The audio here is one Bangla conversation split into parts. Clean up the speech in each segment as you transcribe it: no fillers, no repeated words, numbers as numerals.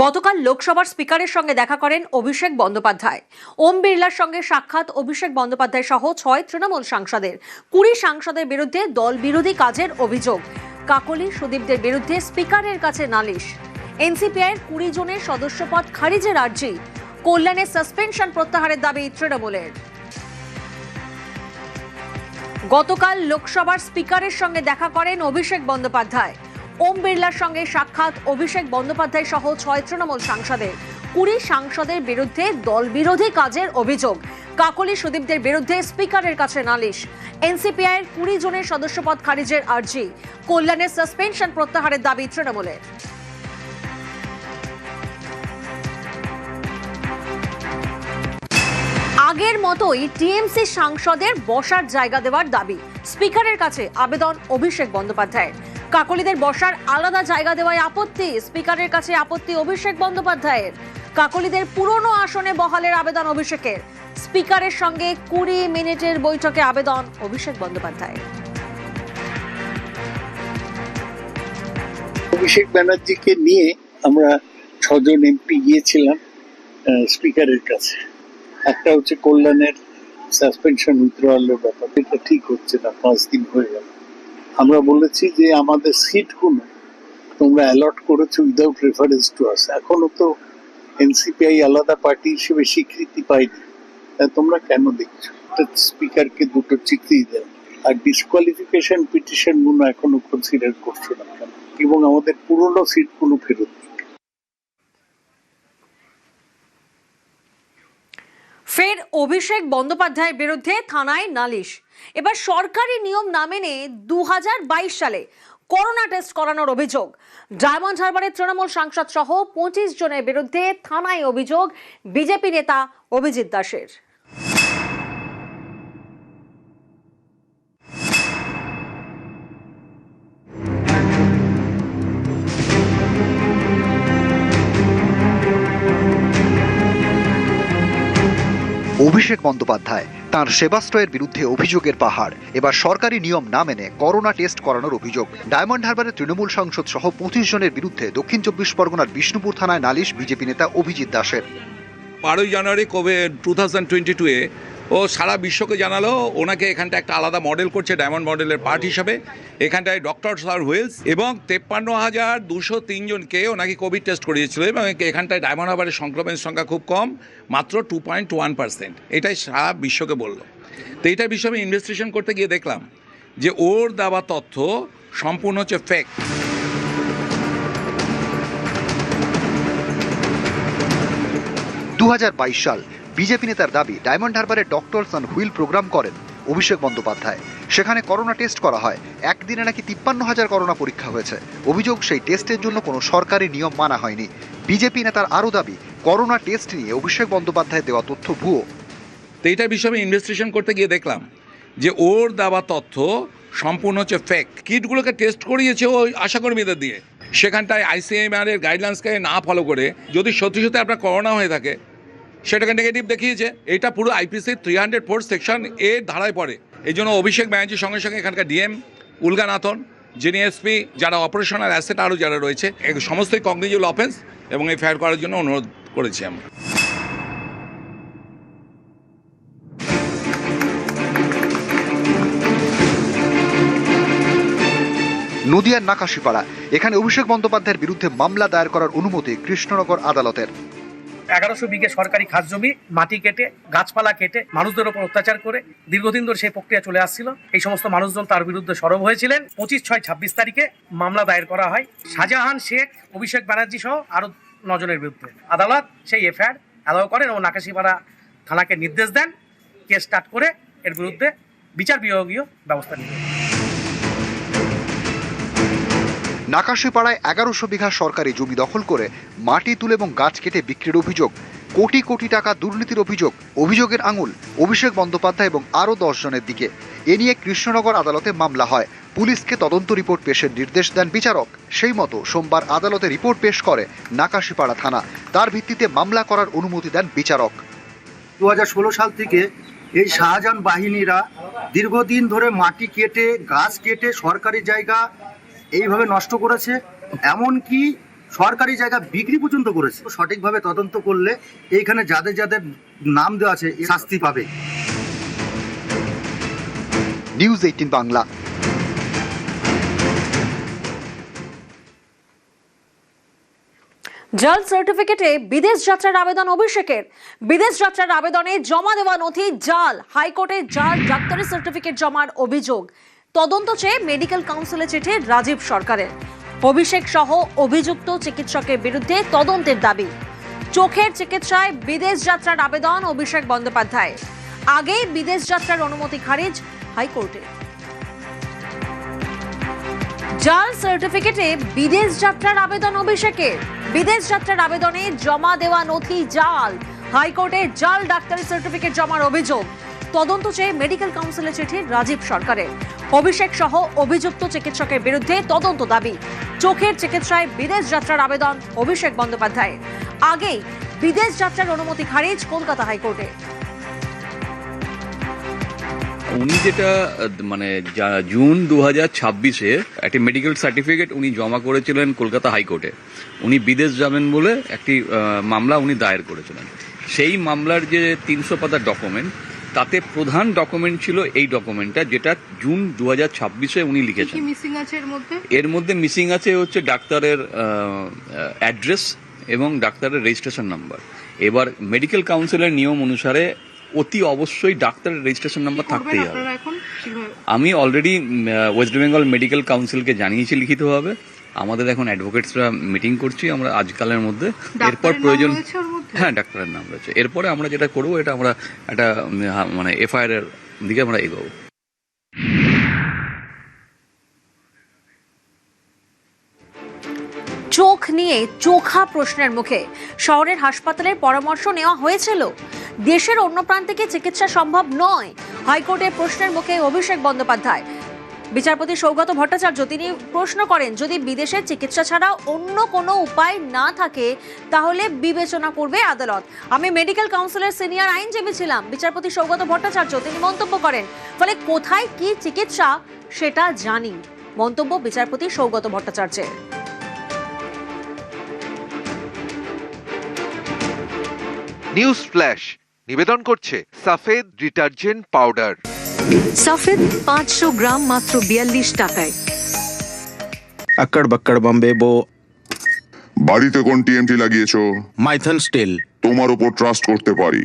গতকাল লোকসভার স্পিকারের সঙ্গে দেখা করেন অভিষেক বন্দ্যোপাধ্যায়। ওম বিড়লার সঙ্গে সাক্ষাৎ অভিষেক বন্দ্যোপাধ্যায় সহ 6 তৃণমূল সাংসদের। 20 সাংসদের বিরুদ্ধে দল বিরোধী কাজের অভিযোগ। কাকলি সুদীপদের বিরুদ্ধে স্পিকারের কাছে নালিশ। এনসিপিআইয়ের 20 জনের সদস্যপদ খারিজের আর্জি। কল্যাণের সাসপেনশন প্রত্যাহারের দাবি তৃণমূলের। গতকাল লোকসভার স্পিকারের সঙ্গে দেখা করেন অভিষেক বন্দ্যোপাধ্যায়। ওম বিড়লার সঙ্গে সাক্ষাৎ অভিষেক বন্দ্যোপাধ্যায় সহ 6 তৃণমূল সাংসদের। 20 সাংসদের বিরুদ্ধে দল বিরোধী কাজের অভিযোগ। কাকলি সুদীপদের বিরুদ্ধে স্পিকারের কাছে নালিশ। এনসিপিআইয়ের 20 জনের সদস্যপদ খারিজের আর্জি। কল্যাণের সাসপেনশন প্রত্যাহারের দাবি তৃণমূলের। আগের মতোই টিএমসি সাংসদের বসার জায়গা দেওয়ার দাবি। স্পিকারের কাছে আবেদন অভিষেক বন্দ্যোপাধ্যায়ের। কাকলিদের বসার আলাদা জায়গা দেওয়ায় আপত্তি। স্পিকারের কাছে আপত্তি অভিষেক বন্দ্যোপাধ্যায়ের। কাকলিদের পুরনো আসনে বহালের আবেদন অভিষেকের। স্পিকারের সঙ্গে 20 মিনিটের বৈঠকে আবেদন অভিষেক বন্দ্যোপাধ্যায়ের। অভিষেক ব্যানার্জিকে নিয়ে আমরা 6 জন এমপি গিয়েছিলাম স্পিকারের কাছে। একটা হচ্ছে কল্যাণের সাসপেনশন উইথড্রয়ালের ব্যাপার, এটা ঠিক হচ্ছে না, 5 দিন হয়ে গেল। আমরা বলেছি যে আমাদের সিটগুলো তোমরা অ্যালট করেছো উইদাউট রেফারেন্স টু আস। এখনো তো এনসিপিআই আলাদা পার্টি হিসেবে স্বীকৃতি পাইনি, তোমরা কেন দেখছো? স্পিকারকে দুটো চিঠি দেন। আর ডিসকোয়ালিফিকেশন পিটিশন গুলো এখনো কনসিডার করছো না কেন, এবং আমাদের পুরোনো সিটগুলো ফেরত। ফের অভিষেক বন্দ্যোপাধ্যায়ের বিরুদ্ধে থানায় নালিশ। এবার সরকারি নিয়ম না মেনে 2022 সালে করোনা টেস্ট করানোর অভিযোগ। ডায়মন্ড হারবারের তৃণমূল সাংসদ সহ 25 জনের বিরুদ্ধে থানায় অভিযোগ বিজেপি নেতা অভিজিৎ দাসের। অভিষেক বন্দ্যোপাধ্যায় তাঁর সেবাশ্রয়ের বিরুদ্ধে অভিযোগের পাহাড়। এবার সরকারি নিয়ম না মেনে করোনা টেস্ট করানোর অভিযোগ। ডায়মন্ড হারবারের তৃণমূল সাংসদ সহ 25 জনের বিরুদ্ধে দক্ষিণ 24 পরগনার বিষ্ণুপুর থানায় নালিশ বিজেপি নেতা অভিজিৎ দাসের। 12 জানুয়ারি 2022-এ ও সারা বিশ্বকে জানালো ওনাকে এখানটা একটা আলাদা মডেল করছে ডায়মন্ড মডেলের পার্ট হিসাবে। এখানটায় ডক্টরস আর হুইলস এবং 53,203 জনকে ওনাকে কোভিড টেস্ট করিয়েছিল, এবং এখানটায় ডায়মন্ড হারবারের সংক্রমণের সংখ্যা খুব কম, মাত্র 2.1%। এটাই সারা বিশ্বকে বললো। তো এইটার বিষয়ে আমি ইনভেস্টিগেশন করতে গিয়ে দেখলাম যে ওর দেওয়া তথ্য সম্পূর্ণ হচ্ছে ফেক। 2022 সাল বিজেপি নেতার দাবি ডায়মন্ড হারবারে ডক্টরস অন হুইল প্রোগ্রাম করেন অভিষেক বন্দ্যোপাধ্যায়। সেখানে করোনা টেস্ট করা হয়। একদিনে নাকি 53,000 করোনা পরীক্ষা হয়েছে। অভিযোগ সেই টেস্টের জন্য কোনো সরকারি নিয়ম মানা হয়নি। বিজেপি নেতার আরও দাবি করোনা টেস্ট নিয়ে অভিষেক বন্দ্যোপাধ্যায় দেওয়া তথ্য ভুয়ো। তো এইটার বিষয়ে আমি ইনভেস্টিগেশন করতে গিয়ে দেখলাম যে ওর দেওয়া তথ্য সম্পূর্ণ হচ্ছে ফেক। কিটগুলোকে টেস্ট করিয়েছে ওই আশাকর্মীদের দিয়ে। সেখানটায় ICMR এর গাইডলাইন্সকে না ফলো করে যদি সত্যি সত্যি আপনার করোনা হয়ে থাকে সেটাকে নেগেটিভ দেখিয়েছে। এটা পুরো IPC 304 সেকশন এর ধারায় পড়ে। এই জন্য অভিষেক ব্যানার্জির সঙ্গে সঙ্গে এখানকার ডিএম উলগানাথন, যিনি এসপি, যারা অপারেশনাল অ্যাসেট আরও যারা রয়েছে, সমস্তই কগনিজেবল অফেন্স এবং এফআইআর করার জন্য অনুরোধ করেছি আমরা। নদিয়ার নাকাশিপাড়া, এখানে অভিষেক বন্দ্যোপাধ্যায়ের বিরুদ্ধে মামলা দায়ের করার অনুমতি কৃষ্ণনগর আদালতের। 1100 বিঘে সরকারি খাস জমি মাটি কেটে গাছপালা কেটে মানুষদের উপর অত্যাচার করে দীর্ঘদিন ধরে সেই প্রক্রিয়া চলে আসছিল। এই সমস্ত মানুষজন তার বিরুদ্ধে সরব হয়েছিলেন। 25/6/26 তারিখে মামলা দায়ের করা হয় শাহজাহান শেখ, অভিষেক ব্যানার্জি সহ আরো 9 জনের বিরুদ্ধে। আদালত সেই এফআইআর অ্যালাউ করেন এবং নাকাশিপাড়া থানাকে নির্দেশ দেন কেস স্টার্ট করে এর বিরুদ্ধে বিচার বিভাগীয় ব্যবস্থা নিতে। নাকাশিপাড়ায় 1100 বিঘা সরকারি জমি দখল করে মাটি তুলে এবং গাছ কেটে বিক্রির অভিযোগ। কোটি কোটি টাকা দুর্নীতির অভিযোগ। অভিযোগের আঙুল অভিষেক বন্দ্যোপাধ্যায় এবং আরও 10 জনের দিকে। এ নিয়ে কৃষ্ণনগর আদালতে মামলা হয়। পুলিশকে তদন্ত রিপোর্ট পেশের নির্দেশ দেন বিচারক। সেই মতো সোমবার আদালতে রিপোর্ট পেশ করে নাকাশিপাড়া থানা। তার ভিত্তিতে মামলা করার অনুমতি দেন বিচারক। 2016 সাল থেকে এই শাহজাহান বাহিনীরা দীর্ঘদিন ধরে মাটি কেটে গাছ কেটে সরকারি জায়গা এইভাবে নষ্ট করেছে। এমনকি সরকারি জায়গা বিক্রি পর্যন্ত করেছে। সঠিকভাবে তদন্ত করলে এইখানে যাদের যাদের নাম দেওয়া আছে শাস্তি পাবে। নিউজ 18 বাংলা। জাল সার্টিফিকেটে বিদেশ যাত্রার আবেদন অভিষেকের। বিদেশ যাত্রার আবেদনে জমা দেওয়া নথি জাল, হাইকোর্টে জাল ডাক্তারি সার্টিফিকেট জমার অভিযোগ। তদন্ত চেয়ে মেডিকেল কাউন্সিলে চিঠি রাজীব সরকারের। অভিষেক সহ অভিযুক্ত চিকিৎসকের বিরুদ্ধে তদন্তের দাবি। চোখের চিকিৎসায় বিদেশ যাত্রার আবেদন অভিষেক বন্দ্যোপাধ্যায়। আগেই বিদেশ যাত্রার অনুমতি খারিজ হাইকোর্টে। জাল সার্টিফিকেটে বিদেশ যাত্রার আবেদন অভিষেকের। বিদেশ যাত্রার আবেদনে জমা দেওয়া নথি জাল, হাইকোর্টে জাল ডাক্তারি সার্টিফিকেট জমার অভিযোগ। তদন্ত চেয়ে মেডিকেল কাউন্সিলে চিঠি রাজীব সরকারের। অভিষেক সহ অভিযুক্ত চিকিৎসকের বিরুদ্ধে তদন্ত দাবি। চোখের চিকিৎসায় বিদেশ যাত্রার আবেদন অভিষেক বন্দ্যোপাধ্যায়। আগেই বিদেশ যাত্রার অনুমতি খারিজ কলকাতা হাইকোর্টে। উনি যেটা মানে জুন 2026-এ একটি মেডিকেল সার্টিফিকেট উনি জমা করেছিলেন কলকাতা হাইকোর্টে। উনি বিদেশ যাবেন বলে একটি মামলা উনি দায়ের করেছিলেন। সেই মামলার যে 300 পাতার ডকুমেন্ট, তাতে প্রধান ডকুমেন্ট ছিল এই ডকুমেন্টটা, যেটা জুন 2026-এ উনি লিখেছেন। এর মধ্যে মিসিং আছে হচ্ছে ডাক্তারের অ্যাড্রেস এবং ডাক্তারের রেজিস্ট্রেশন নাম্বার। এবার মেডিকেল কাউন্সিলের নিয়ম অনুসারে অতি অবশ্যই ডাক্তারের রেজিস্ট্রেশন নাম্বার থাকতেই হবে। আমি অলরেডি ওয়েস্ট বেঙ্গল মেডিকেল কাউন্সিলকে জানিয়েছি লিখিতভাবে। আমাদের এখন অ্যাডভোকেটসরা মিটিং করছি আমরা আজকালের মধ্যে। এরপর প্রয়োজন, হ্যাঁ ডাক্তারের নাম রয়েছে। এরপরে আমরা যেটা করবো, এটা আমরা একটা মানে এফআইআর এর দিকে আমরা এগোবো। চোখ নিয়ে চোখা প্রশ্নের মুখে শহরের হাসপাতালের পরামর্শ নেওয়া হয়েছিল। দেশের অন্য প্রান্তে কি চিকিৎসা সম্ভব নয়? হাইকোর্টের প্রশ্নের মুখে অভিষেক বন্দ্যোপাধ্যায়। বিচারপতি সৌগত ভট্টাচার্য তিনি প্রশ্ন করেন, যদি বিদেশের চিকিৎসা ছাড়া অন্য কোনো উপায় না থাকে তাহলে বিবেচনা করবে আদালত। আমি মেডিকেল কাউন্সিলের সিনিয়র আইনজীবী ছিলাম, বিচারপতি সৌগত ভট্টাচার্য তিনি মন্তব্য করেন। ফলে কোথায় কি চিকিৎসা সেটা জানি, মন্তব্য বিচারপতি সৌগত ভট্টাচার্যের। নিউজ ফ্ল্যাশ নিবেদন করছে সাফেদ ডিটারজেন্ট পাউডার। সাফেদ 500 গ্রাম মাত্র 42 টাকায়। अक्कड़ बक्कड़ बम्बे बो। বাড়িতে কোন টিএমটি লাগিয়েছো? মাইথন স্টিল। তোমার উপর ট্রাস্ট করতে পারি।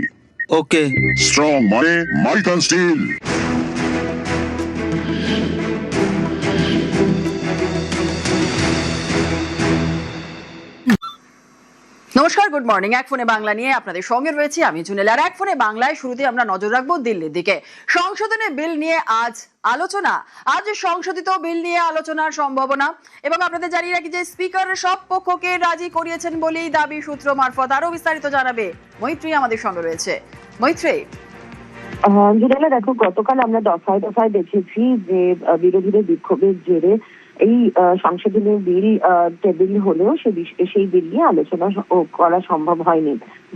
ওকে। স্ট্রং মানে মাইথন স্টিল। নমস্কার, গুড মর্নিং। এক ফোনে বাংলা নিয়ে আপনাদের সঙ্গে রয়েছি আমি জুনেল। আর এক ফোনে বাংলায় শুরুতে আমরা নজর রাখবো দিল্লির দিকে। সংশোধনী বিল নিয়ে আজ আলোচনা। আজ সংশোধিত বিল নিয়ে আলোচনার সম্ভাবনা, এবং আপনাদের জানিয়ে রাখি যে স্পিকার সব পক্ষকে রাজি করিয়েছেন বলেই দাবি সূত্র মারফত। আরো বিস্তারিত জানাবে মৈত্রী আমাদের সঙ্গে রয়েছে। মৈত্রী, জুনেলা দেখো, গতকাল আমরা দফায় দফায় দেখেছি যে বিরোধীদের বিক্ষোভের জেরে এই সংশোধনী বিল টেবিল হলেও সেই বিল নিয়ে আলোচনা করা সম্ভব হয়নি।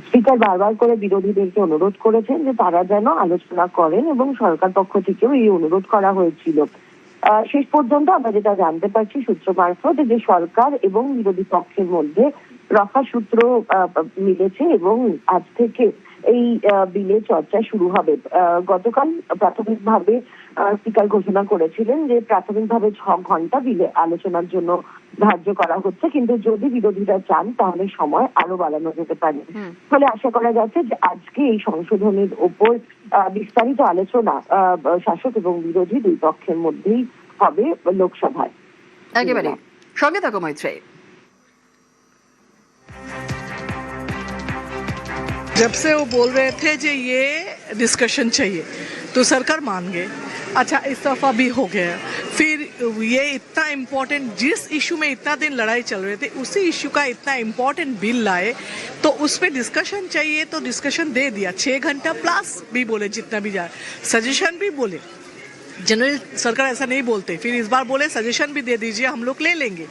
স্পিকার বারবার করে বিরোধীদেরকে অনুরোধ করেছেন যে তারা যেন আলোচনা করেন, এবং সরকার পক্ষ থেকেও এই অনুরোধ করা হয়েছিল। শেষ পর্যন্ত আমরা যেটা জানতে পারছি সূত্র মারফত, যে সরকার এবং বিরোধী পক্ষের মধ্যে রফা সূত্র মিলেছে এবং আজ থেকে এই বিলের চর্চা শুরু হবে। গতকাল প্রাথমিকভাবে স্পিকার ঘোষণা করেছিলেন যে প্রাথমিকভাবে 6 ঘন্টা বিলে আলোচনার জন্য ধার্য করা হচ্ছে, কিন্তু যদি বিরোধীরা চান তাহলে সময় আরো বাড়ানো যেতে পারে। ফলে আশা করা যাচ্ছে যে আজকে এই সংশোধনের উপর বিস্তারিত আলোচনা শাসক এবং বিরোধী দুই পক্ষের মধ্যেই হবে লোকসভায়। একেবারে সঙ্গে থাকো মৈত্রী। जब से वो बोल रहे थे कि ये डिस्कशन चाहिए तो सरकार मान गए। अच्छा, इस दफा भी हो गया। फिर ये इतना इम्पोर्टेंट, जिस इशू में इतना दिन लड़ाई चल रहे थे उसी इशू का इतना इम्पोर्टेंट बिल लाए तो उस पर डिस्कशन चाहिए, तो डिस्कशन दे दिया। 6 घंटा प्लस भी बोले, जितना भी जाए सजेशन भी बोले। जनरल सरकार ऐसा नहीं बोलते, फिर इस बार बोले सजेशन भी दे दीजिए, हम लोग ले लेंगे।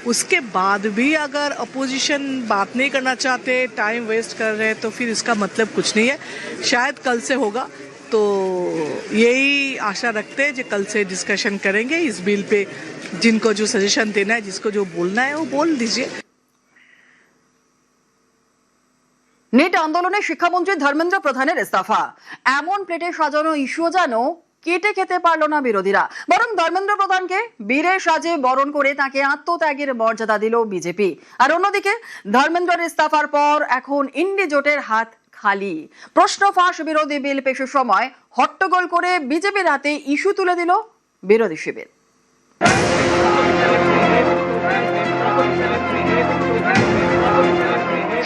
उसके बाद भी अगर अपोजिशन बात नहीं करना चाहते, टाइम वेस्ट कर रहे हैं, तो फिर इसका मतलब कुछ नहीं है। शायद कल से होगा, तो यही आशा रखते हैं कि कल से डिस्कशन करेंगे इस बिल पे। जिनको जो सजेशन देना है, जिसको जो बोलना है वो बोल दीजिए। নেট আন্দোলনে শিক্ষামন্ত্রী ধর্মেন্দ্র প্রধানের ইস্তফা, এমন প্লেটে সাজানো ইস্যু যেন কেটে খেতে পারল না বিরোধীরা, বরং ধর্মেন্দ্র প্রধানকে বীরের সাজে বরণ করে তাকে আত্মত্যাগের মর্যাদা দিল বিজেপি। আর অন্যদিকে ধর্মেন্দ্রের ইস্তফার পর এখন ইন্ডি জোটের হাত খালি। প্রশ্ন ফাঁস বিরোধী বিল পেশের সময় হট্টগোল করে বিজেপির হাতে ইস্যু তুলে দিল বিরোধী শিবির।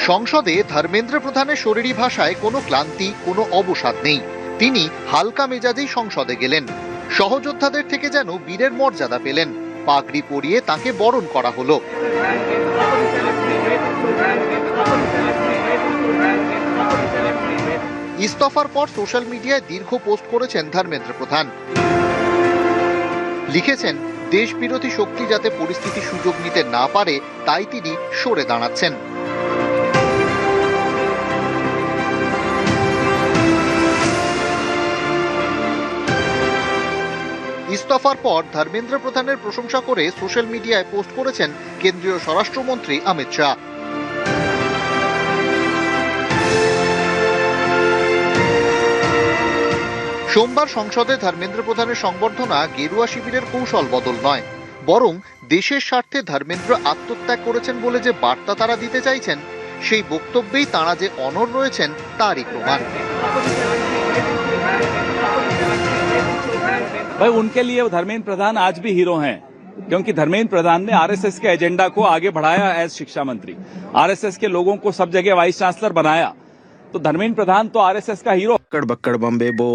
সংসদে ধর্মেন্দ্র প্রধানের শরীরী ভাষায় কোনো ক্লান্তি, কোনো অবসাদ নেই। তিনি হালকা মেজাজেই সংসদে গেলেন। সহযোদ্ধাদের থেকে যেন বীরের মর্যাদা পেলেন। পাগড়ি পরিয়ে তাকে বরণ করা হলো। ইস্তফার পর সোশ্যাল মিডিয়ায় দীর্ঘ পোস্ট করেছেন ধর্মেন্দ্র প্রধান। লিখেছেন, দেশ বিরোধী শক্তি যাতে পরিস্থিতি সুযোগ নিতে না পারে তাই তিনি সরে দাঁড়াচ্ছেন। ইস্তফার পর ধর্মেন্দ্র প্রধানের প্রশংসা করে সোশ্যাল মিডিয়ায় পোস্ট করেছেন কেন্দ্রীয় স্বরাষ্ট্রমন্ত্রী অমিত শাহ। সোমবার সংসদে ধর্মেন্দ্র প্রধানের সংবর্ধনা গেরুয়া শিবিরের কৌশল বদল নয়, বরং দেশের স্বার্থে ধর্মেন্দ্র আত্মত্যাগ করেছেন বলে যে বার্তা তারা দিতে চাইছেন, সেই বক্তব্যেই তাঁরা যে অনড় রয়েছেন তারই প্রমাণ। भाई उनके लिए धर्मेंद्र प्रधान आज भी हीरो हैं, क्योंकि धर्मेंद्र प्रधान ने आरएसएस के एजेंडा को आगे बढ़ाया एज शिक्षा मंत्री। आरएसएस के लोगों को सब जगह वाइस चांसलर बनाया, तो धर्मेंद्र प्रधान तो आरएसएस का हीरो। बक्कड़ बक्कड़ बम्बे बो